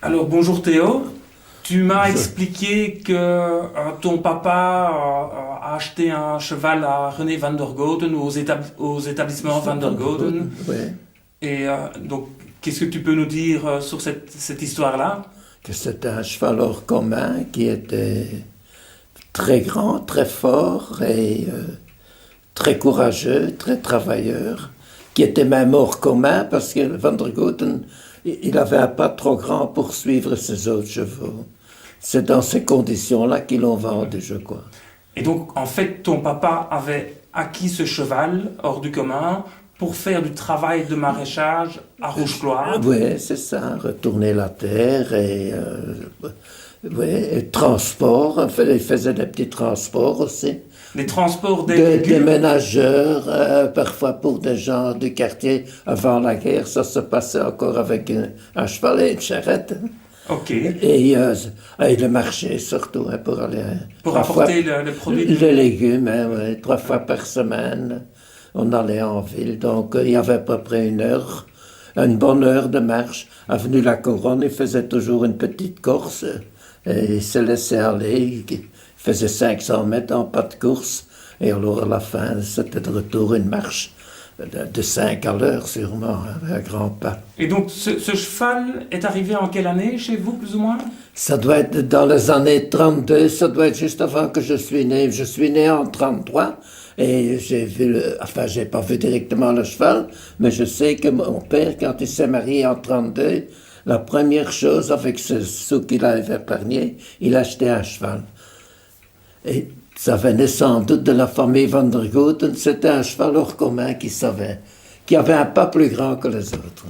Alors bonjour Théo, tu m'as expliqué que ton papa a acheté un cheval à René van der Goten aux établissements van der Goten. Ouais. Et donc, qu'est-ce que tu peux nous dire sur cette histoire-là? Que c'était un cheval hors commun qui était très grand, très fort et très courageux, très travailleur, qui était même hors commun parce que Van der Goten, il avait un pas trop grand pour suivre ses autres chevaux. C'est dans ces conditions-là qu'ils l'ont vendu, je crois. Et donc, en fait, ton papa avait acquis ce cheval hors du commun pour faire du travail de maraîchage à Rouge-Gloire. Oui, c'est ça, retourner la terre et transport. En fait, il faisait des petits transports aussi. Des transports des Des légumes. ménageurs, parfois pour des gens du quartier. Avant la guerre, ça se passait encore avec un cheval et une charrette. Ok. Et le marché surtout, pour aller... Pour 3 apporter fois, le produit. les légumes, ouais, 3 fois par semaine. On allait en ville, donc il y avait à peu près une bonne heure de marche. Avenue La Couronne, il faisait toujours une petite course et il se laissait aller. Il faisait 500 mètres en pas de course. Et alors à la fin, c'était de retour une marche de 5 à l'heure sûrement, un grand pas. Et donc, ce cheval est arrivé en quelle année chez vous, plus ou moins? Ça doit être dans les années 32, ça doit être juste avant que je suis né. Je suis né en 33 et j'ai vu, j'ai pas vu directement le cheval, mais je sais que mon père, quand il s'est marié en 32, la première chose avec ce sou qu'il avait épargné, il a acheté un cheval. Et ça venait sans doute de la famille Van der Goten, c'était un cheval hors commun qui avait un pas plus grand que les autres.